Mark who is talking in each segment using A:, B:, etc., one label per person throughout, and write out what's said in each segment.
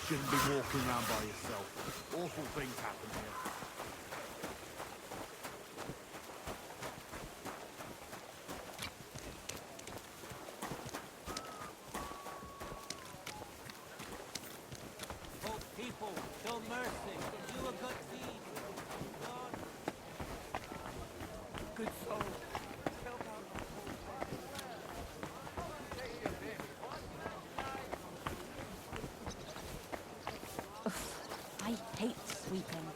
A: shouldn't be walking around by yourself. Awful things happen here.
B: Oh, people, show mercy. Do a good deed. God. Good soul.
C: I hate sweeping.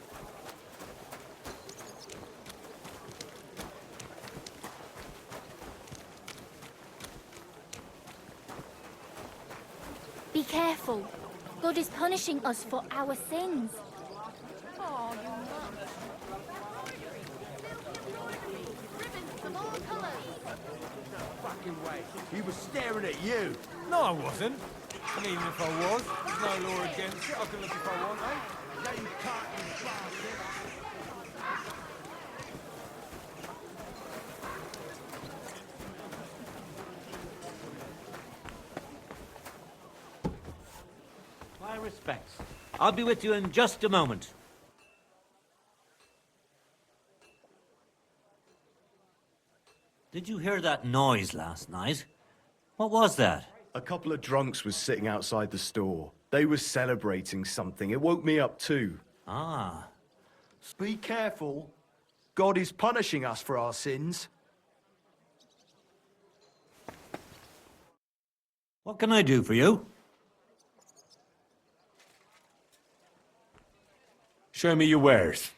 C: Be careful. God is punishing us for our sins. Oh, you nuts. Ribbons of all colours.
A: Fucking way. He was staring at you.
D: No, I wasn't. And even if I was, there's no law against it. I can look if I want, eh?
A: Yeah, you can't, you bastard.
B: My respects. I'll be with you in just a moment. Did you hear that noise last night? What was that?
E: A couple of drunks was sitting outside the store. They were celebrating something. It woke me up too.
B: Ah.
E: Be careful. God is punishing us for our sins.
B: What can I do for you?
D: Show me your wares.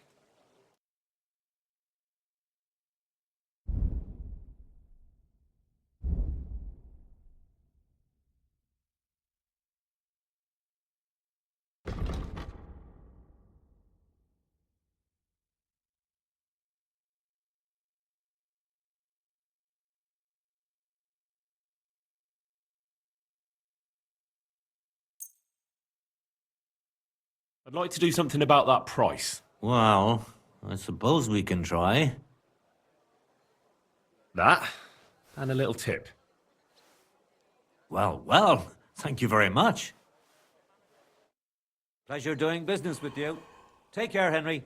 D: I'd like to do something about that price.
B: Well, I suppose we can try.
D: That, and a little tip.
B: Well, well, thank you very much. Pleasure doing business with you. Take care, Henry.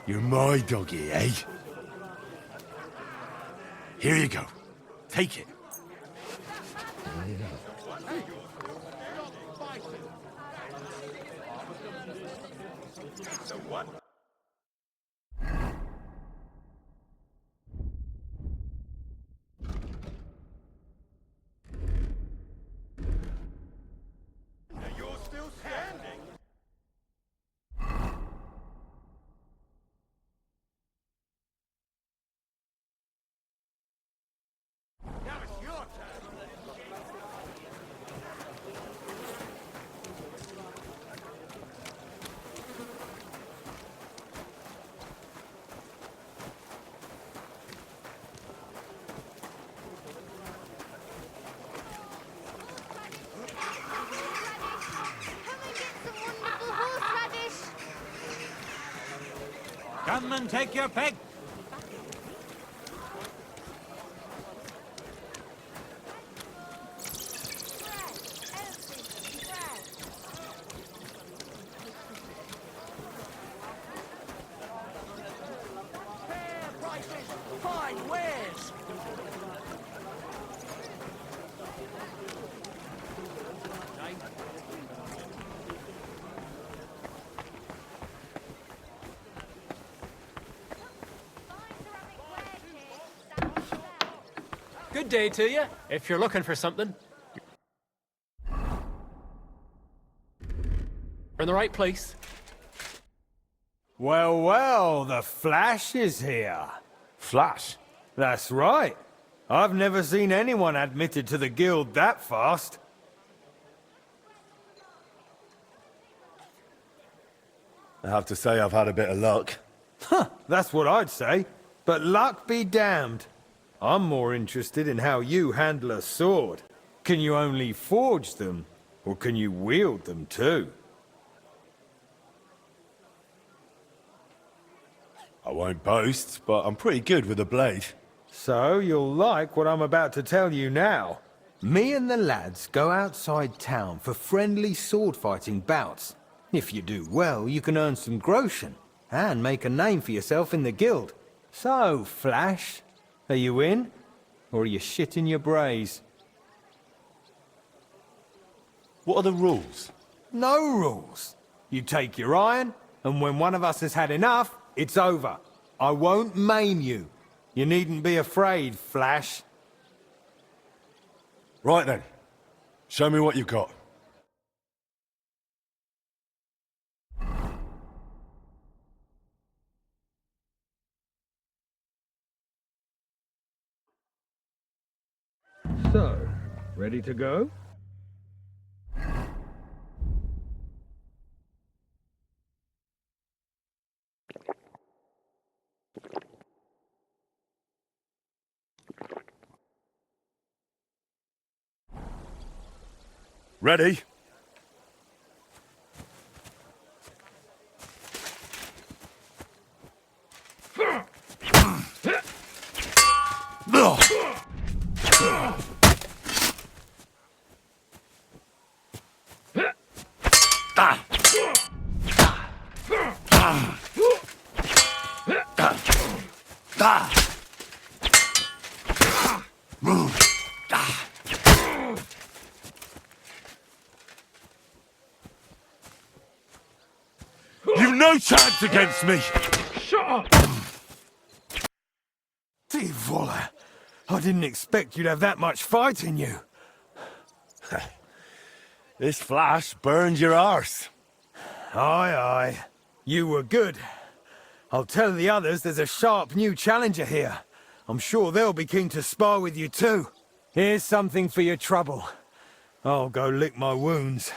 F: You're my doggy, eh? Here you go. Take it.
E: So what? You're still standing? Now it's your turn.
B: Come and take your pick.
A: Fine wares.
D: Good day to you, if you're looking for something. You're in the right place.
G: Well, well, the Flash is here.
F: Flash.
G: That's right. I've never seen anyone admitted to the guild that fast.
F: I have to say I've had a bit of luck.
G: Huh, that's what I'd say. But luck be damned. I'm more interested in how you handle a sword. Can you only forge them, or can you wield them too?
F: I won't boast, but I'm pretty good with a blade.
G: So you'll like what I'm about to tell you now. Me and the lads go outside town for friendly sword-fighting bouts. If you do well, you can earn some groschen and make a name for yourself in the guild. So, Flash, are you in? Or are you shitting your brays?
F: What are the rules?
G: No rules. You take your iron, and when one of us has had enough, it's over. I won't maim you. You needn't be afraid, Flash.
F: Right then. Show me what you've got.
G: So, ready to go?
F: Ready? You've no chance against me!
G: Divola, I didn't expect you'd have that much fight in you.
F: This flash burned your arse.
G: Aye, aye. You were good. I'll tell the others there's a sharp new challenger here. I'm sure they'll be keen to spar with you too. Here's something for your trouble. I'll go lick my wounds.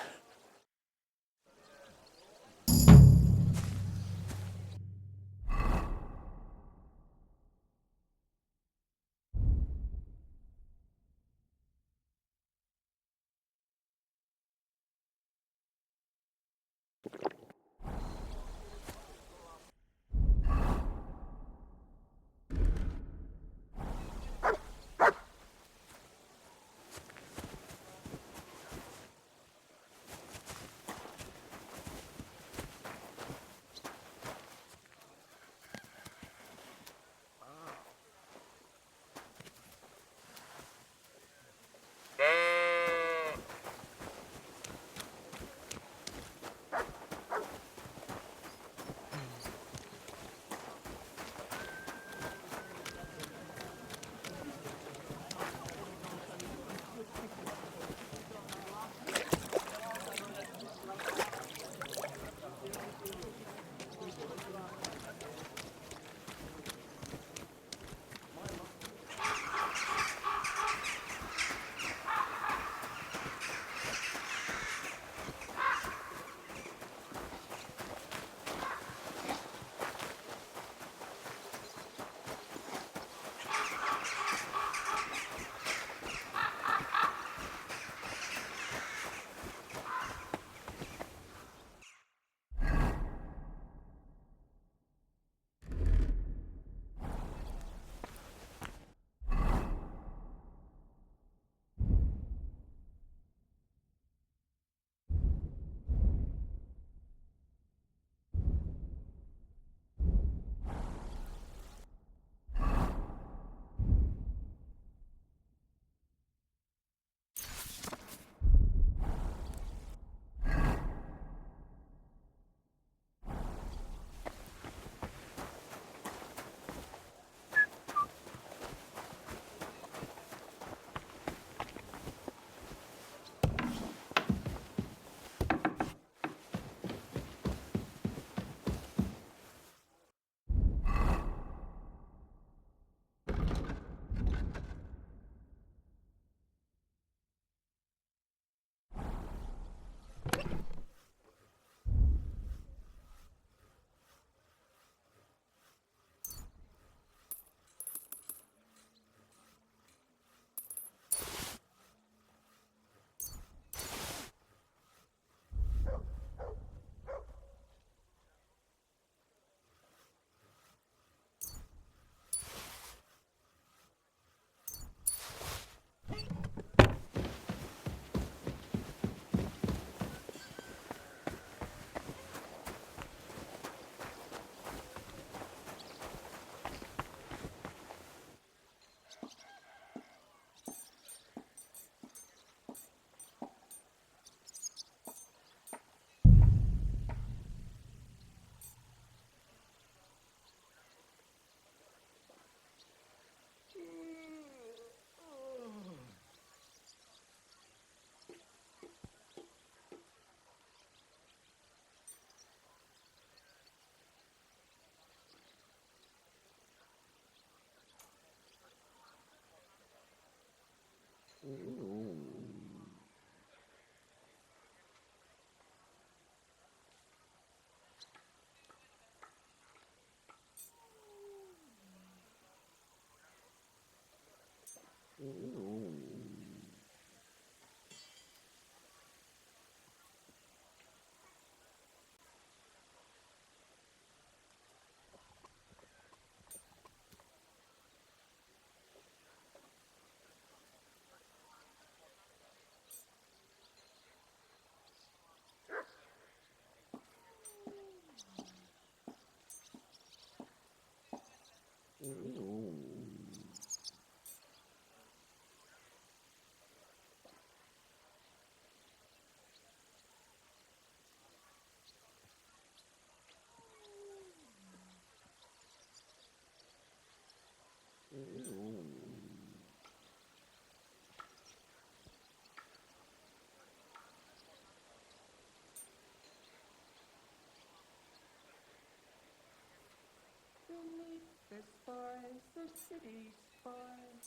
H: Beneath the stars, the city spars,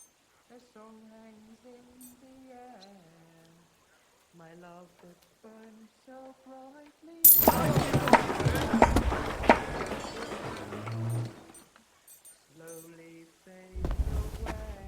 H: a song hangs in the air. My love that burns so brightly slowly fades away.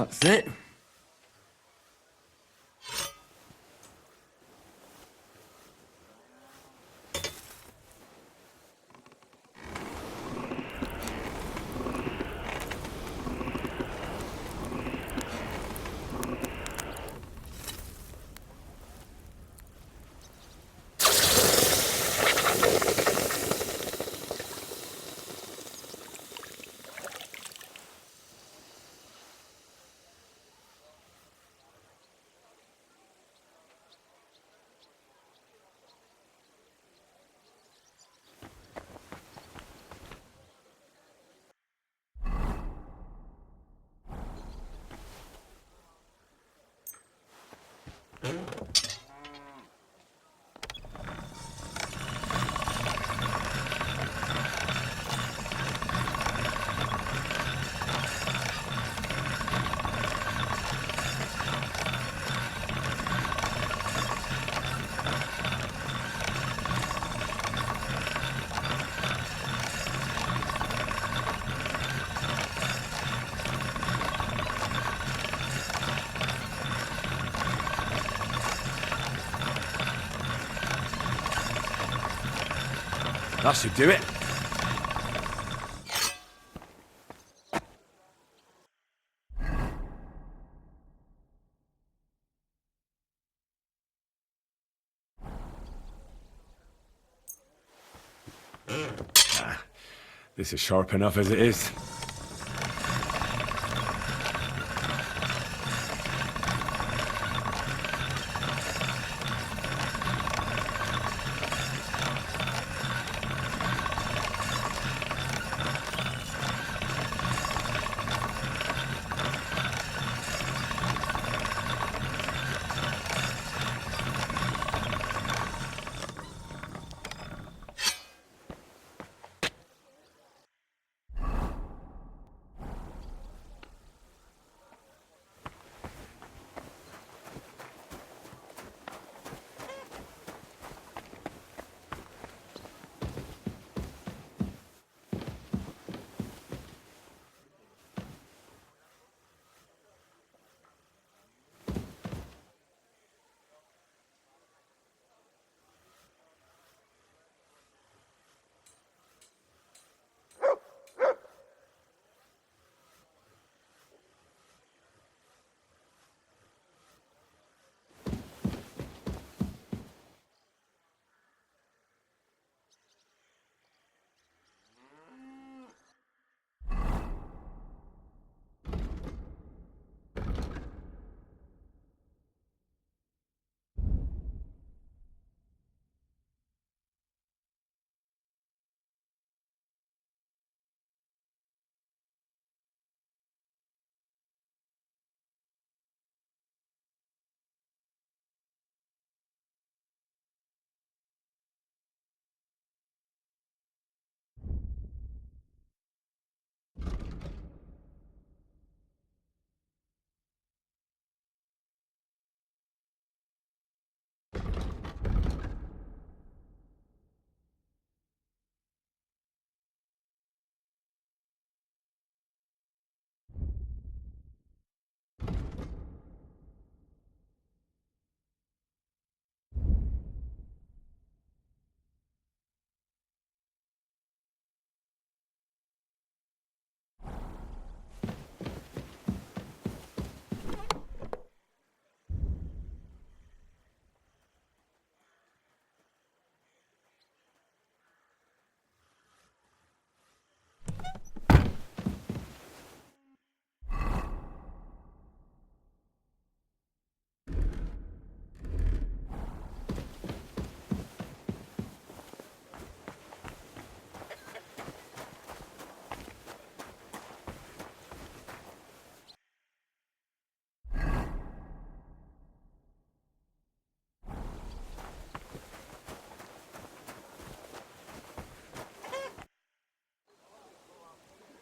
F: That's it. That should do it. This is sharp enough as it is.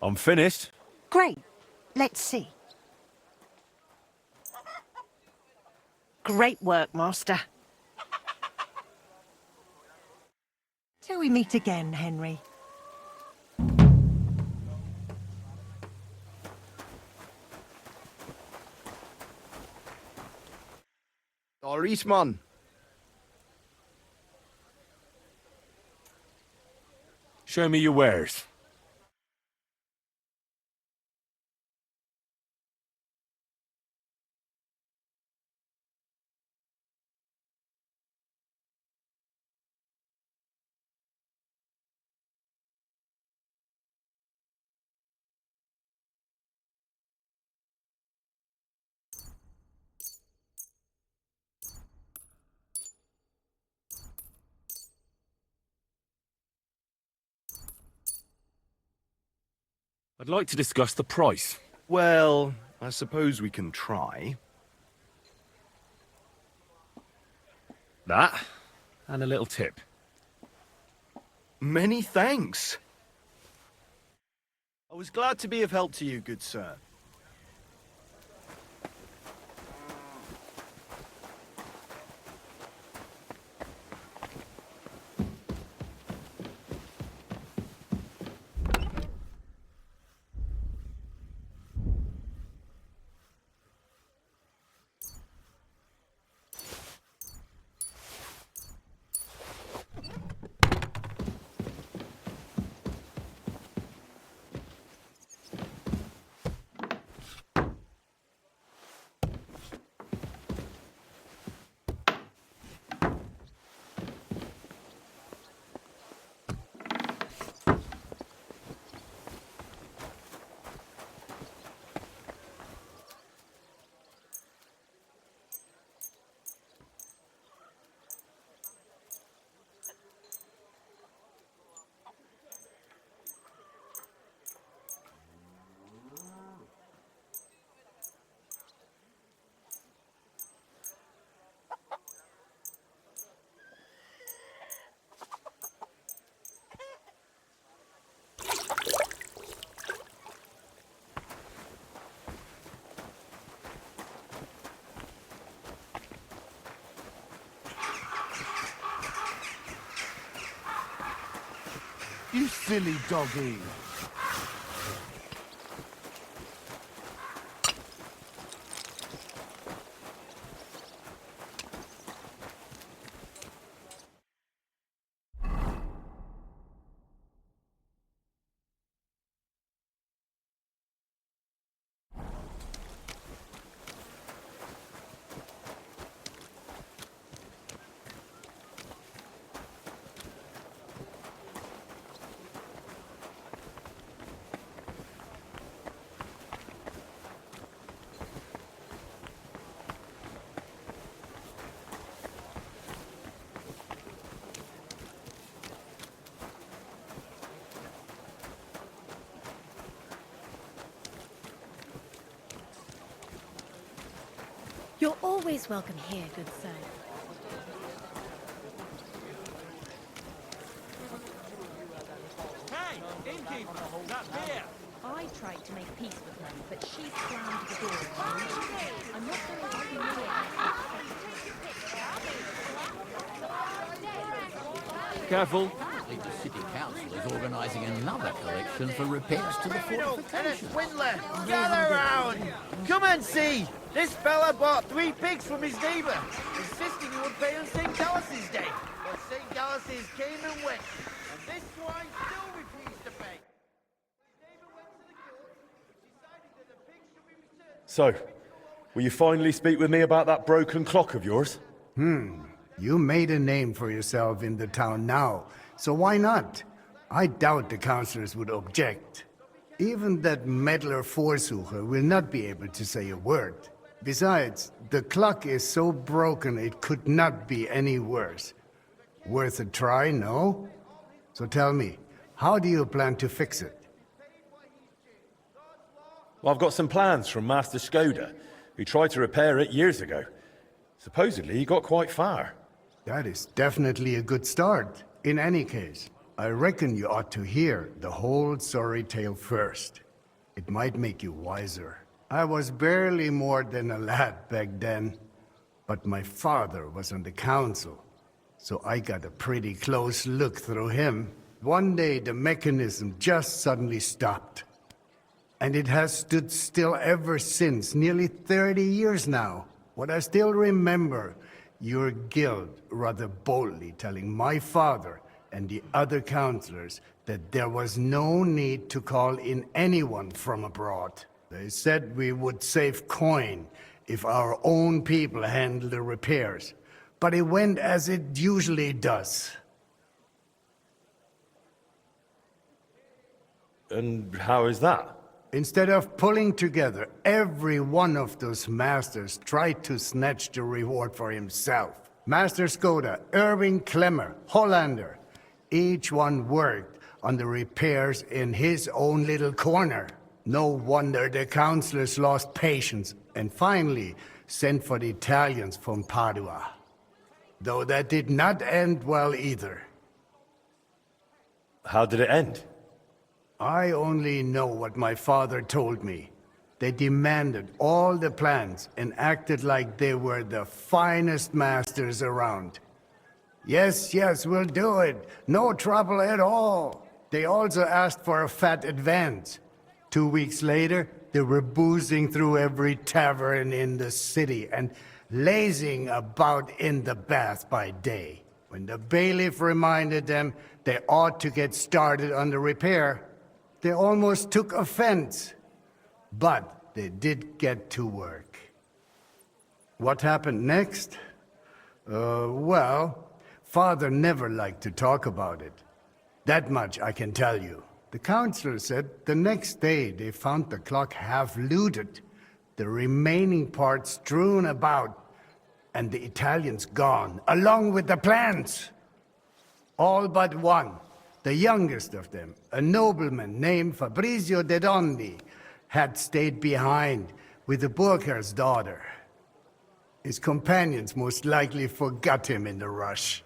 F: I'm finished.
I: Great. Let's see. Great work, Master. Till we meet again, Henry.
E: Sorry, man.
F: Show me your wares. I'd like to discuss the price.
E: Well, I suppose we can try.
F: That, and a little tip.
E: Many thanks. I was glad to be of help to you, good sir.
A: You silly doggy.
C: You're always welcome here, good sir.
D: Hey, innkeeper, that beer!
J: I tried to make peace with her, but she slammed the door. I'm not going to humiliate.
F: Careful.
K: The city council is organising another collection for repairs to the fortifications.
L: Swindler, gather round! Come and see! This fella bought 3 pigs from his neighbour, insisting he would pay on St. Gallus's Day. But St. Gallus's came and went, and this swine still refused to pay. His neighbour went to the court, which decided that the pigs should be returned.
F: So, will you finally speak with me about that broken clock of yours?
M: You made a name for yourself in the town now, so why not? I doubt the councillors would object. Even that meddler Vorsucher will not be able to say a word. Besides, the clock is so broken it could not be any worse. Worth a try, no? So tell me, how do you plan to fix it?
F: Well, I've got some plans from Master Skoda, who tried to repair it years ago. Supposedly, he got quite far.
M: That is definitely a good start. In any case, I reckon you ought to hear the whole sorry tale first. It might make you wiser. I was barely more than a lad back then, but my father was on the council, so I got a pretty close look through him. One day the mechanism just suddenly stopped, and it has stood still ever since, nearly 30 years now. What I still remember your guild rather boldly telling my father and the other counselors that there was no need to call in anyone from abroad. They said we would save coin if our own people handled the repairs, but it went as it usually does.
F: And how is that?
M: Instead of pulling together, every one of those masters tried to snatch the reward for himself. Master Skoda, Irving Klemmer, Hollander, each one worked on the repairs in his own little corner. No wonder the councillors lost patience and finally sent for the Italians from Padua. Though that did not end well either.
F: How did it end?
M: I only know what my father told me. They demanded all the plans and acted like they were the finest masters around. Yes, yes, we'll do it. No trouble at all. They also asked for a fat advance. 2 weeks later, they were boozing through every tavern in the city and lazing about in the bath by day. When the bailiff reminded them they ought to get started on the repair, they almost took offense. But they did get to work. What happened next? Well, Father never liked to talk about it. That much I can tell you. The counselor said the next day they found the clock half looted, the remaining parts strewn about, and the Italians gone, along with the plans. All but one, the youngest of them, a nobleman named Fabrizio de Dondi, had stayed behind with the Burkhar's daughter. His companions most likely forgot him in the rush.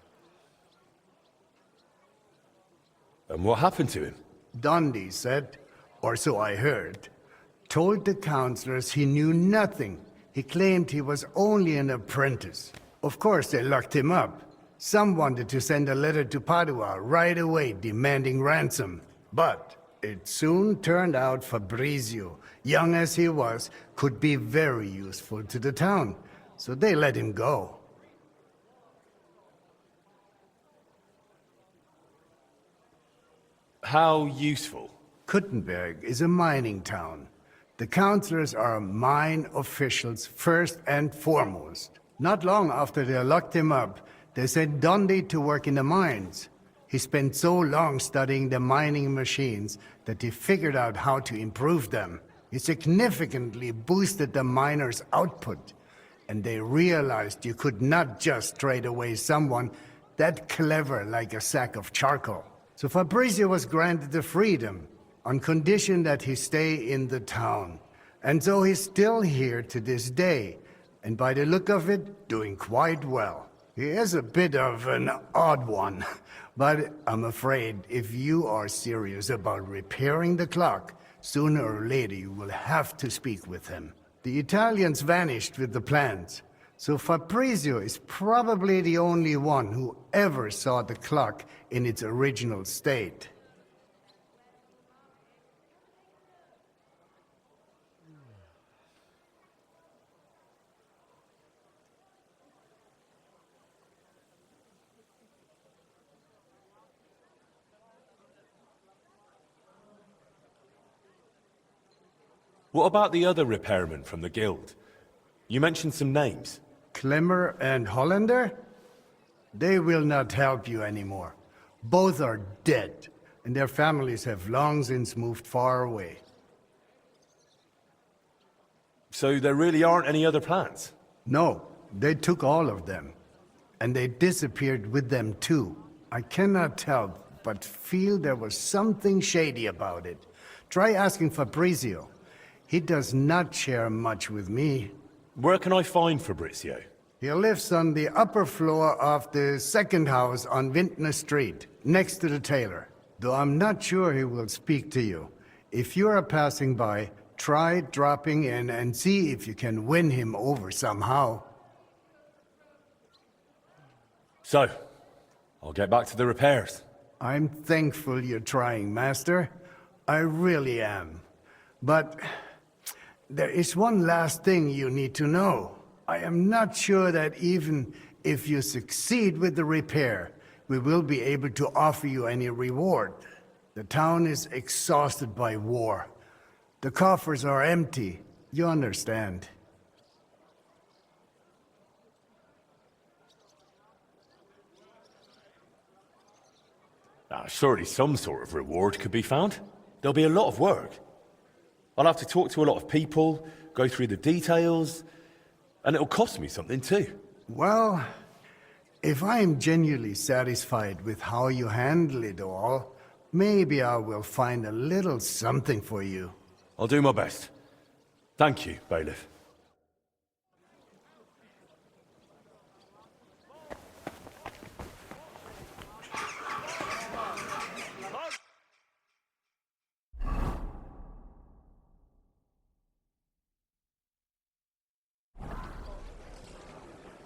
F: And what happened to him?
M: Dondi said, or so I heard, told the counselors he knew nothing. He claimed he was only an apprentice. Of course, they locked him up. Some wanted to send a letter to Padua right away demanding ransom. But it soon turned out Fabrizio, young as he was, could be very useful to the town. So they let him go.
F: How useful?
M: Kuttenberg is a mining town. The counselors are mine officials first and foremost. Not long after they locked him up, they sent Dondi to work in the mines. He spent so long studying the mining machines that he figured out how to improve them. He significantly boosted the miners' output, and they realized you could not just trade away someone that clever like a sack of charcoal. So Fabrizio was granted the freedom, on condition that he stay in the town. And so he's still here to this day, and by the look of it, doing quite well. He is a bit of an odd one, but I'm afraid if you are serious about repairing the clock, sooner or later you will have to speak with him. The Italians vanished with the plans, so Fabrizio is probably the only one who ever saw the clock in its original state.
F: What about the other repairmen from the guild? You mentioned some names.
M: Klemmer and Hollander? They will not help you anymore. Both are dead, and their families have long since moved far away.
F: So there really aren't any other plans?
M: No, they took all of them. And they disappeared with them too. I cannot tell, but feel there was something shady about it. Try asking Fabrizio. He does not share much with me.
F: Where can I find Fabrizio?
M: He lives on the upper floor of the second house on Vintner Street, next to the tailor. Though I'm not sure he will speak to you. If you are passing by, try dropping in and see if you can win him over somehow.
F: So, I'll get back to the repairs.
M: I'm thankful you're trying, Master. I really am. But there is one last thing you need to know. I am not sure that even If you succeed with the repair, we will be able to offer you any reward. The town is exhausted by war. The coffers are empty. You understand.
F: Surely some sort of reward could be found. There'll be a lot of work. I'll have to talk to a lot of people, go through the details, and it'll cost me something too.
M: Well, if I am genuinely satisfied with how you handle it all, maybe I will find a little something for you.
F: I'll do my best. Thank you, Bailiff.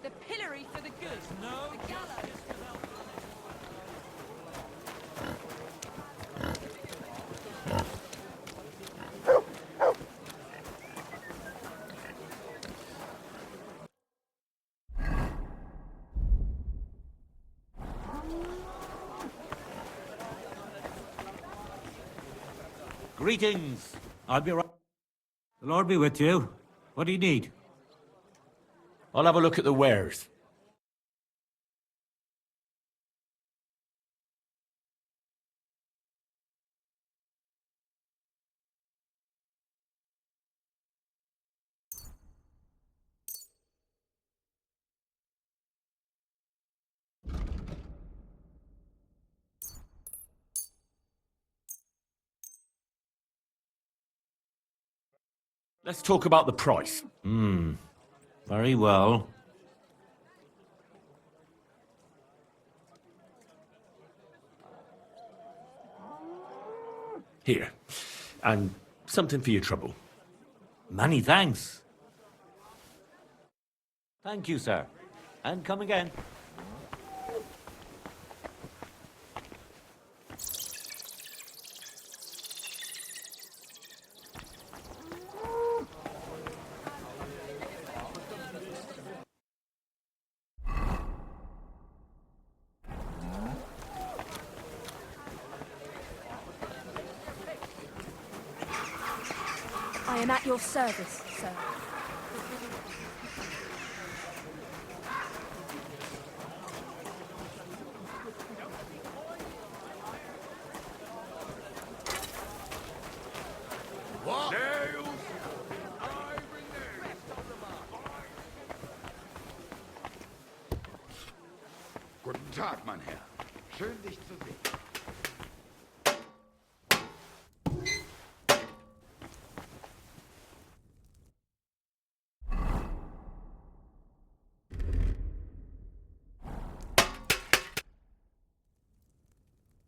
J: The pillory for the good. No. The gallows.
B: Greetings. I'll be right. The Lord be with you. What do you need?
F: I'll have a look at the wares. Let's talk about the price.
B: Very well.
F: Here. And something for your trouble.
B: Many thanks. Thank you, sir. And come again.
C: I am at your service, sir.
A: What? Nails!
N: Guten Tag, mein Herr. Schön, dich zu sehen.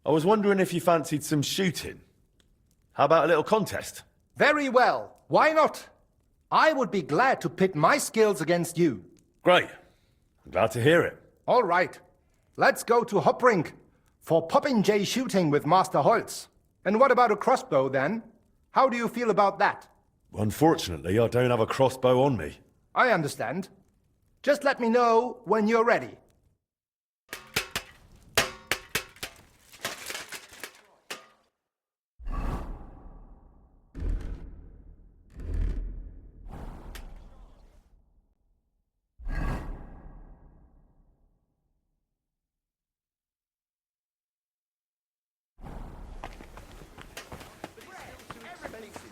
F: I was wondering if you fancied some shooting. How about a little contest?
O: Very well. Why not? I would be glad to pit my skills against you.
F: Great. I'm glad to hear it.
O: All right. Let's go to Hoprink for popinjay shooting with Master Holtz. And what about a crossbow, then? How do you feel about that?
F: Unfortunately, I don't have a crossbow on me.
O: I understand. Just let me know when you're ready.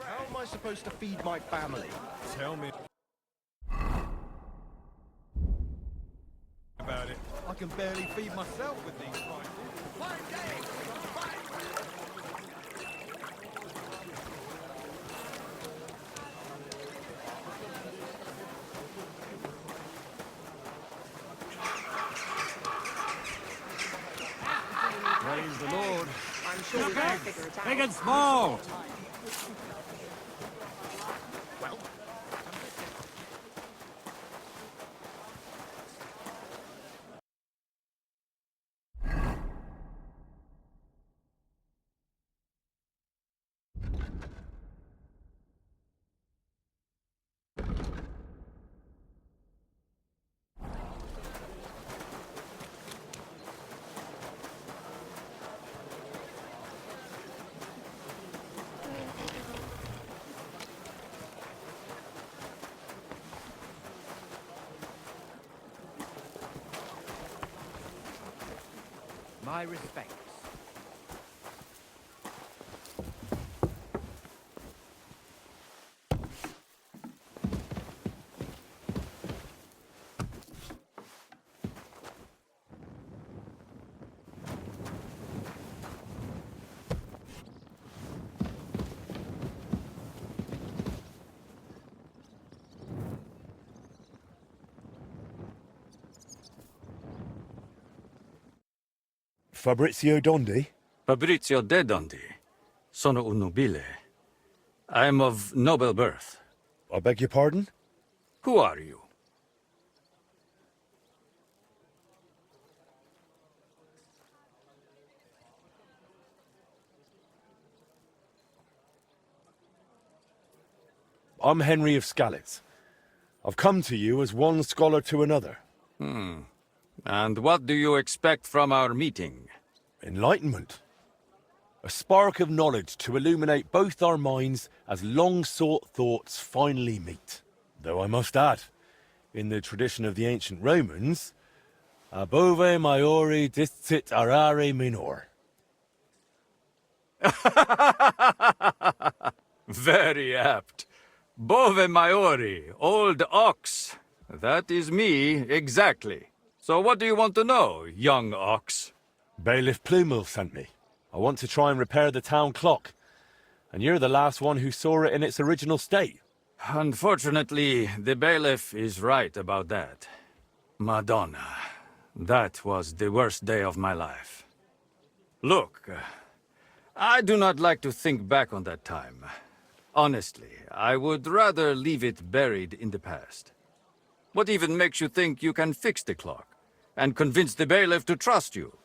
A: How am I supposed to feed my family?
D: Tell me about it.
A: I can barely feed myself with these prices. Praise the Lord.
J: I'm sure we can figure it out.
B: Big and small.
L: My respects.
F: Fabrizio Dondi?
P: Fabrizio de Dondi. Sono un nobile. I am of noble birth.
F: I beg your pardon?
P: Who are you?
F: I'm Henry of Skalitz. I've come to you as one scholar to another.
P: And what do you expect from our meeting?
F: Enlightenment. A spark of knowledge to illuminate both our minds as long-sought thoughts finally meet. Though I must add, in the tradition of the ancient Romans, above maiori distit arare minor.
P: Very apt. Bove maiori, old ox. That is me, exactly. So what do you want to know, young ox?
F: Bailiff Plumel sent me. I want to try and repair the town clock. And you're the last one who saw it in its original state.
P: Unfortunately, the bailiff is right about that. Madonna, that was the worst day of my life. Look, I do not like to think back on that time. Honestly, I would rather leave it buried in the past. What even makes you think you can fix the clock and convince the bailiff to trust you?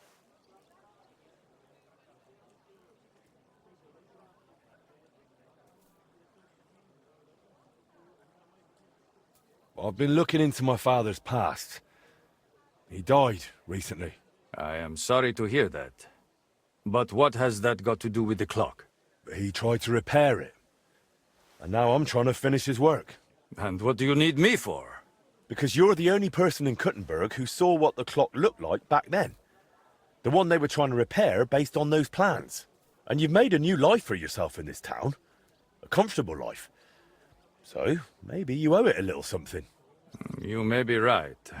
F: I've been looking into my father's past. He died recently.
P: I am sorry to hear that. But what has that got to do with the clock?
F: He tried to repair it. And now I'm trying to finish his work.
P: And what do you need me for?
F: Because you're the only person in Kuttenberg who saw what the clock looked like back then. The one they were trying to repair based on those plans. And you've made a new life for yourself in this town. A comfortable life. So, maybe you owe it a little something.
P: You may be right.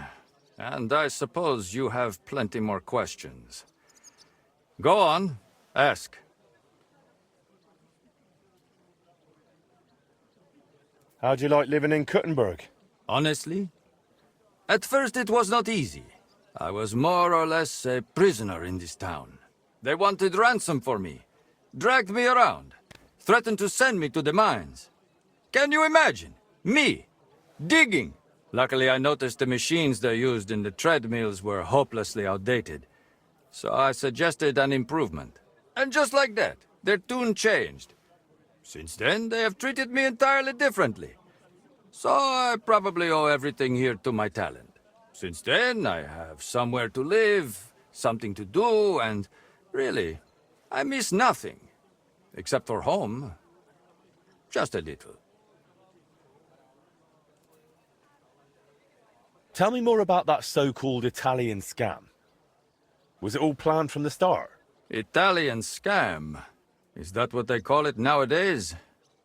P: And I suppose you have plenty more questions. Go on, ask.
F: How'd you like living in Kuttenberg?
P: Honestly? At first it was not easy. I was more or less a prisoner in this town. They wanted ransom for me, dragged me around, threatened to send me to the mines. Can you imagine? Me, digging. Luckily I noticed the machines they used in the treadmills were hopelessly outdated. So I suggested an improvement. And just like that, their tune changed. Since then, they have treated me entirely differently. So I probably owe everything here to my talent. Since then, I have somewhere to live, something to do, and really, I miss nothing. Except for home. Just a little.
F: Tell me more about that so-called Italian scam. Was it all planned from the start?
P: Italian scam? Is that what they call it nowadays?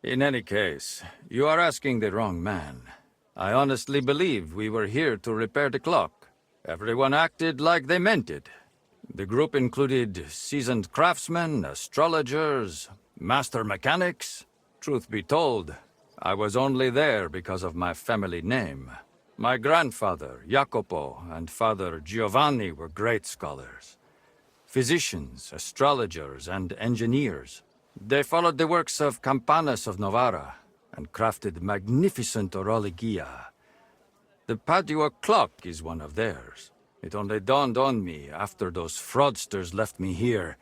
P: In any case, you are asking the wrong man. I honestly believe we were here to repair the clock. Everyone acted like they meant it. The group included seasoned craftsmen, astrologers, master mechanics. Truth be told, I was only there because of my family name. My grandfather, Jacopo, and father Giovanni were great scholars. Physicians, astrologers, and engineers. They followed the works of Campanus of Novara and crafted magnificent orologia. The Padua clock is one of theirs. It only dawned on me after those fraudsters left me here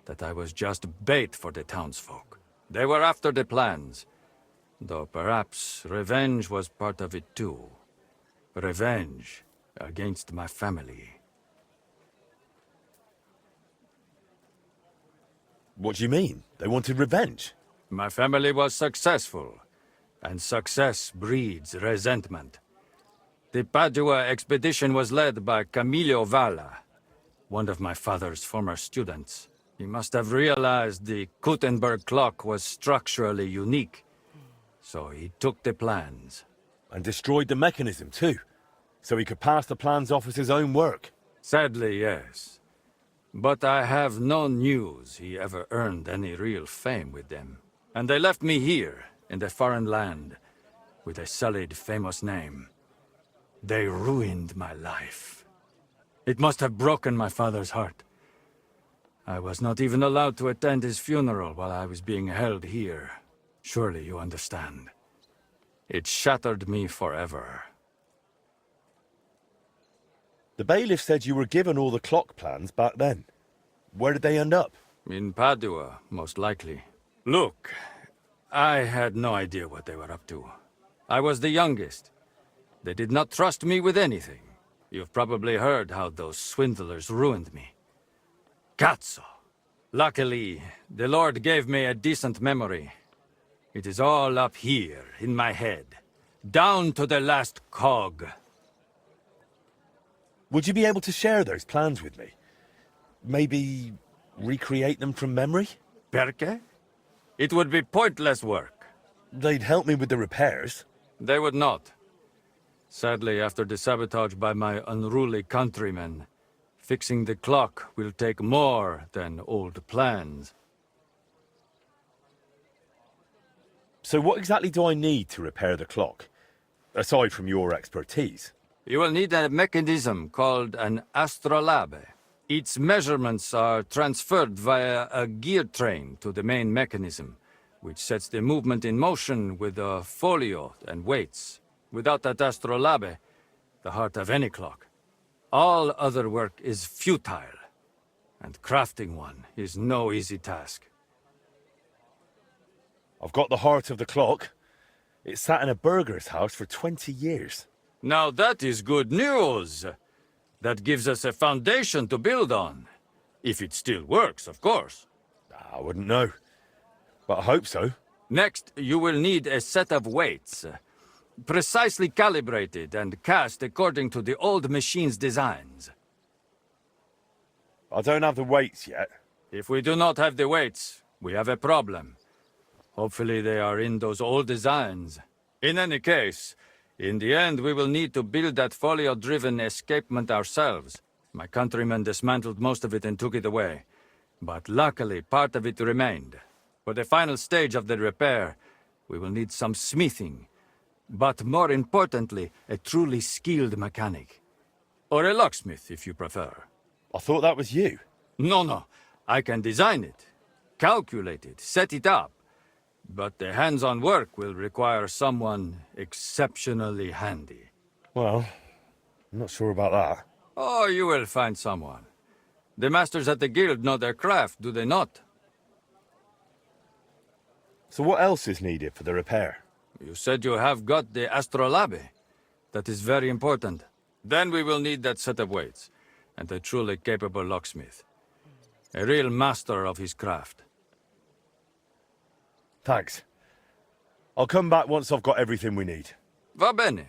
P: that I was just bait for the townsfolk. They were after the plans, though perhaps revenge was part of it too. Revenge against my family.
F: What do you mean? They wanted revenge?
P: My family was successful, and success breeds resentment. The Padua expedition was led by Camillo Valla. one of my father's former students. He must have realized the Gutenberg clock was structurally unique. So he took the plans.
F: And destroyed the mechanism, too. So he could pass the plans off as his own work.
P: Sadly, yes. But I have no news he ever earned any real fame with them. And they left me here, in the foreign land, with a sullied, famous name. They ruined my life. It must have broken my father's heart. I was not even allowed to attend his funeral while I was being held here. Surely you understand. It shattered me forever.
F: The bailiff said you were given all the clock plans back then. Where did they end up?
P: In Padua, most likely. Look, I had no idea what they were up to. I was the youngest. They did not trust me with anything. You've probably heard how those swindlers ruined me. Cazzo! Luckily, the Lord gave me a decent memory. It is all up here, in my head. Down to the last cog.
F: Would you be able to share those plans with me? Maybe recreate them from memory?
P: Perché? It would be pointless work.
F: They'd help me with the repairs.
P: They would not. Sadly, after the sabotage by my unruly countrymen, fixing the clock will take more than old plans.
F: So what exactly do I need to repair the clock? Aside from your expertise.
P: You will need a mechanism called an astrolabe. Its measurements are transferred via a gear train to the main mechanism, which sets the movement in motion with a folio and weights. Without that astrolabe, the heart of any clock, all other work is futile, and crafting one is no easy task.
F: I've got the heart of the clock. It sat in a burgher's house for 20 years.
P: Now that is good news. That gives us a foundation to build on. If it still works, of course.
F: I wouldn't know, but I hope so.
P: Next, you will need a set of weights. Precisely calibrated and cast according to the old machine's designs.
F: I don't have the weights yet.
P: If we do not have the weights, we have a problem. Hopefully they are in those old designs. In any case, in the end we will need to build that folio-driven escapement ourselves. My countrymen dismantled most of it and took it away. But luckily, part of it remained. For the final stage of the repair, we will need some smithing. But more importantly, a truly skilled mechanic. Or a locksmith, if you prefer.
F: I thought that was you.
P: No. I can design it, calculate it, set it up. But the hands-on work will require someone exceptionally handy.
F: Well, I'm not sure about that.
P: Oh, you will find someone. The masters at the guild know their craft, do they not?
F: So what else is needed for the repair?
P: You said you have got the astrolabe. That is very important. Then we will need that set of weights, and a truly capable locksmith. A real master of his craft.
F: Thanks. I'll come back once I've got everything we need.
P: Va bene.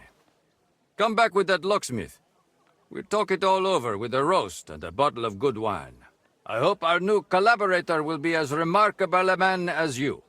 P: Come back with that locksmith. We'll talk it all over with a roast and a bottle of good wine. I hope our new collaborator will be as remarkable a man as you.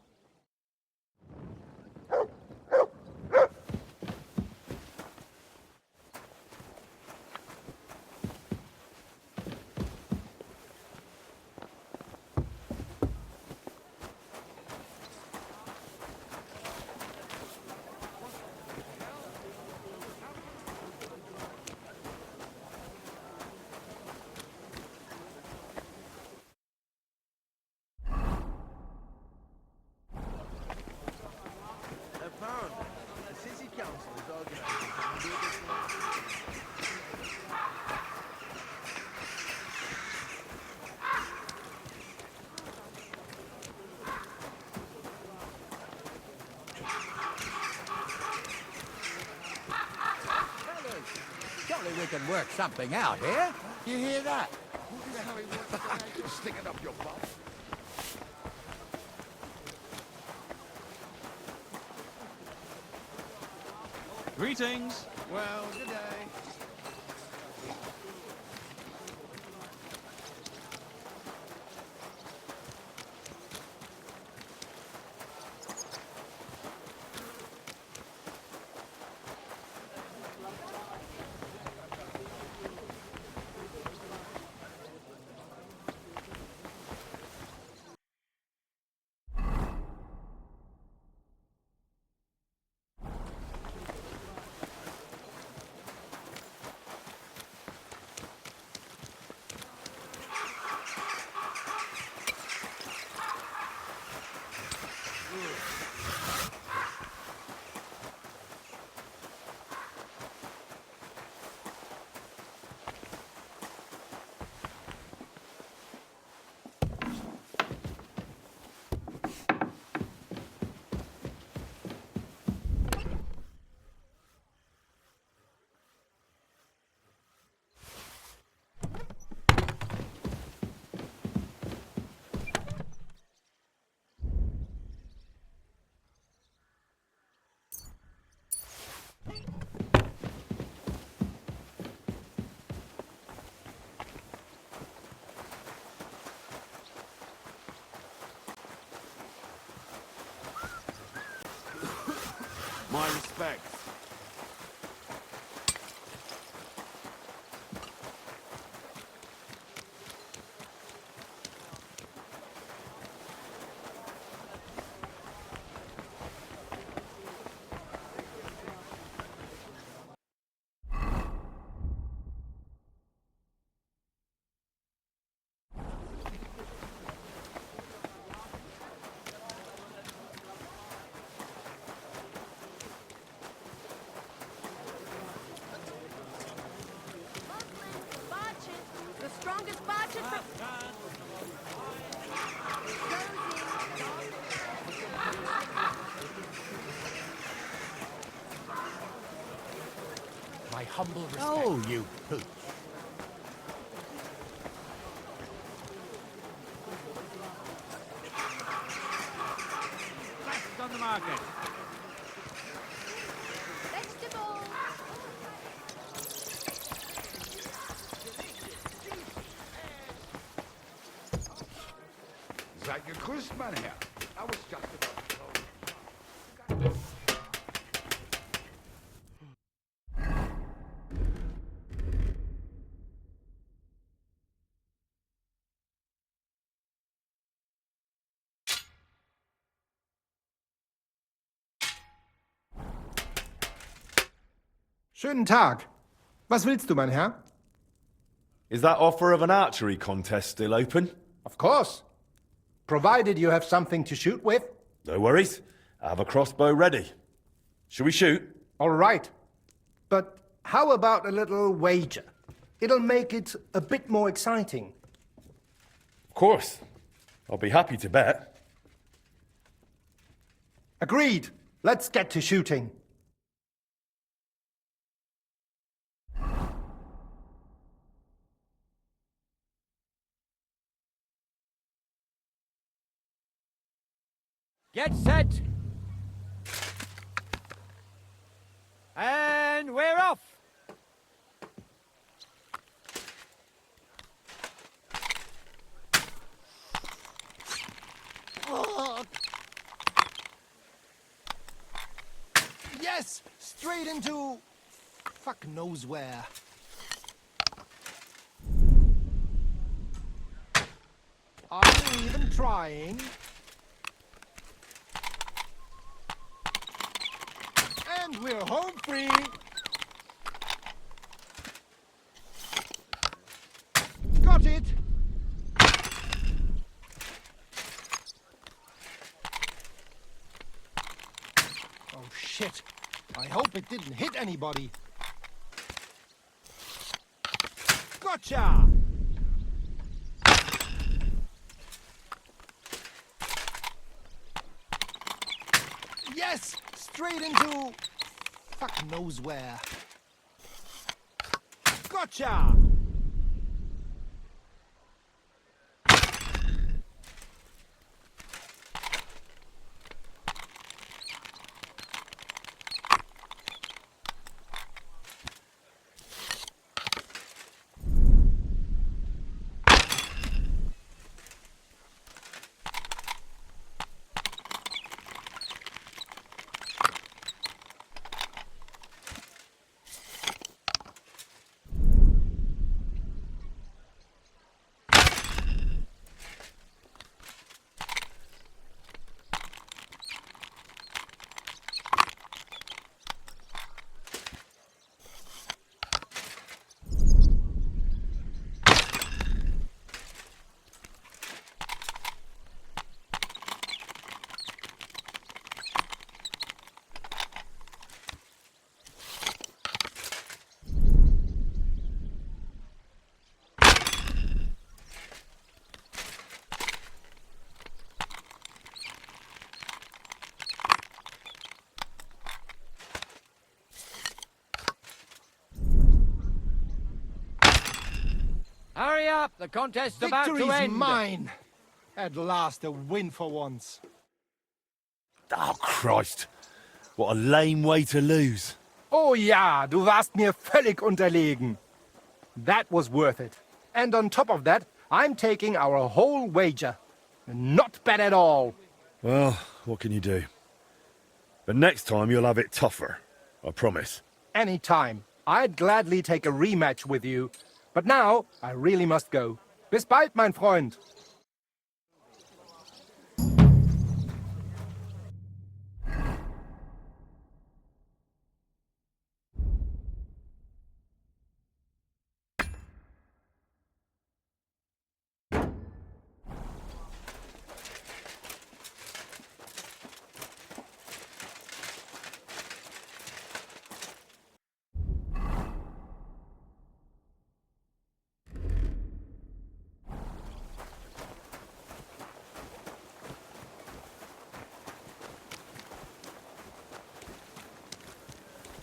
L: Apparently, the city council is organizing
K: Surely we can work something out here. You hear that?
N: Stick it up your butt.
A: Greetings.
L: Well, good day.
A: My respects.
J: The strongest barge
Q: My humble respect.
K: Oh, you pooch.
A: Left on the market.
C: Vegetables.
N: Seid gegrüßt, mein Herr. I was just about to go.
O: Schönen Tag. Was willst du, mein Herr?
F: Is that offer of an archery contest still open?
O: Of course. Provided you have something to shoot with.
F: No worries. I have a crossbow ready. Shall we shoot?
O: All right. But how about a little wager? It'll make it a bit more exciting.
F: Of course. I'll be happy to bet.
O: Agreed. Let's get to shooting.
D: Get set! And we're off!
Q: Yes! Straight into... fuck knows where. Are you even trying? And we're home free! Got it! Oh shit! I hope it didn't hit anybody.
D: Gotcha!
Q: Yes! Straight into... fuck knows where.
D: Gotcha! Hurry up! The contest's about to
Q: Victory's
D: end!
Q: mine! At last, a win for once.
F: Oh, Christ. What a lame way to lose.
O: Oh ja, du warst mir völlig unterlegen. That was worth it. And on top of that, I'm taking our whole wager. Not bad at all.
F: Well, what can you do? But next time you'll have it tougher. I promise.
O: Any time. I'd gladly take a rematch with you. But now, I really must go. Bis bald, mein Freund.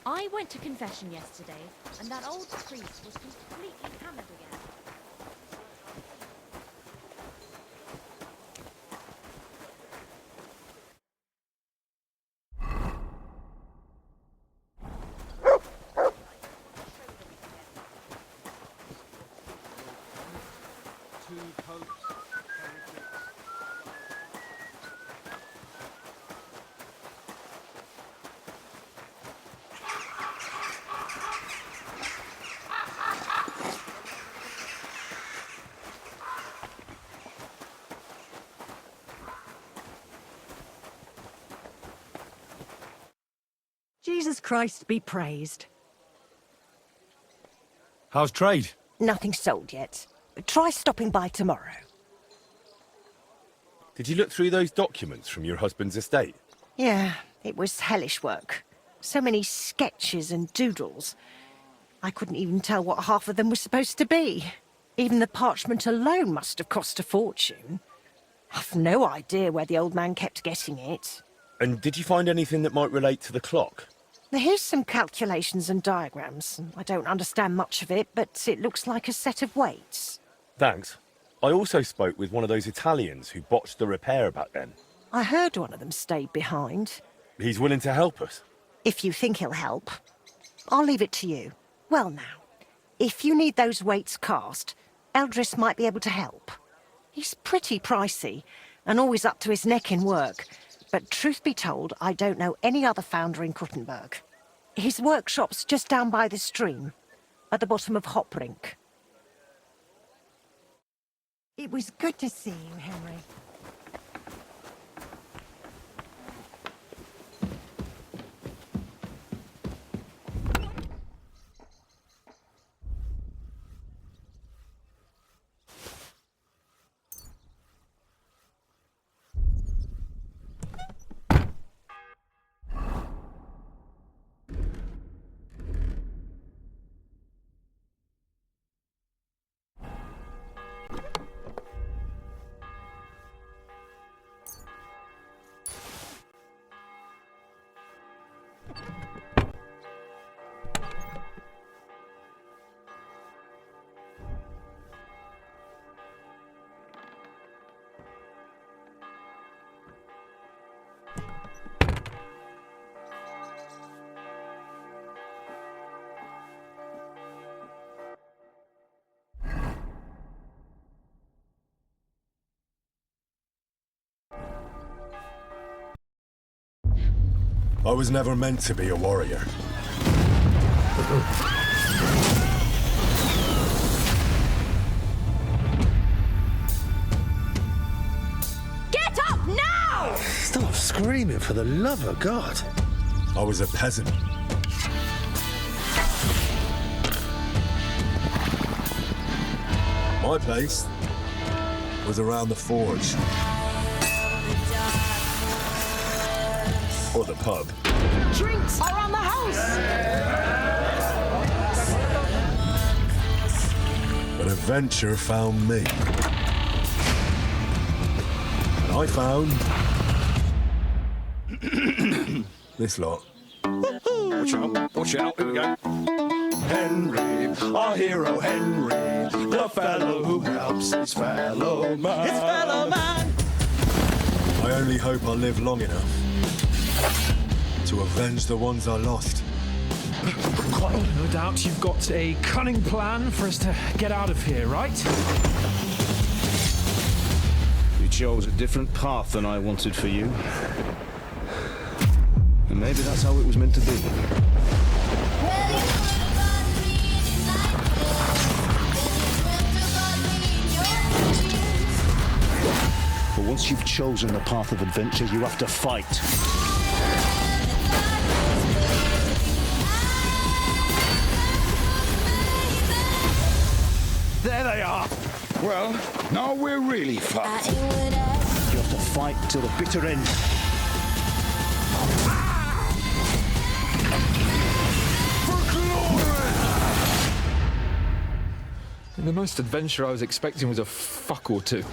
J: I went to confession yesterday, and that old priest was completely hammered again.
D: Two popes, heretics.
I: Jesus Christ be praised.
F: How's trade?
I: Nothing sold yet. Try stopping by tomorrow.
F: Did you look through those documents from your husband's estate?
I: Yeah, it was hellish work. So many sketches and doodles. I couldn't even tell what half of them were supposed to be. Even the parchment alone must have cost a fortune. I've no idea where the old man kept getting it.
F: And did you find anything that might relate to the clock?
I: Here's some calculations and diagrams. I don't understand much of it, but it looks like a set of weights.
F: Thanks. I also spoke with one of those Italians who botched the repair back then.
I: I heard one of them stayed behind.
F: He's willing to help us.
I: If you think he'll help. I'll leave it to you. Well now, if you need those weights cast, Eldris might be able to help. He's pretty pricey, and always up to his neck in work. But truth be told, I don't know any other founder in Kuttenberg. His workshop's just down by the stream, at the bottom of Hoprink.
R: It was good to see you, Henry.
F: I was never meant to be a warrior.
I: Get up now!
S: Stop screaming, for the love of God.
F: I was a peasant. My place was around the forge. Or the pub.
I: Drinks are on the house!
F: But adventure found me. And I found... this lot.
S: Watch out, here we go. Henry, our hero Henry, the fellow who helps his fellow man. His fellow man!
F: I only hope I live long enough to avenge the ones I lost.
T: No doubt you've got a cunning plan for us to get out of here, right?
S: You chose a different path than I wanted for you. And Maybe that's how it was meant to be. But once you've chosen the path of adventure, you have to fight.
N: There they are. Well, now we're really fucked.
S: You have to fight till the bitter end.
T: The most adventure I was expecting was a fuck or two.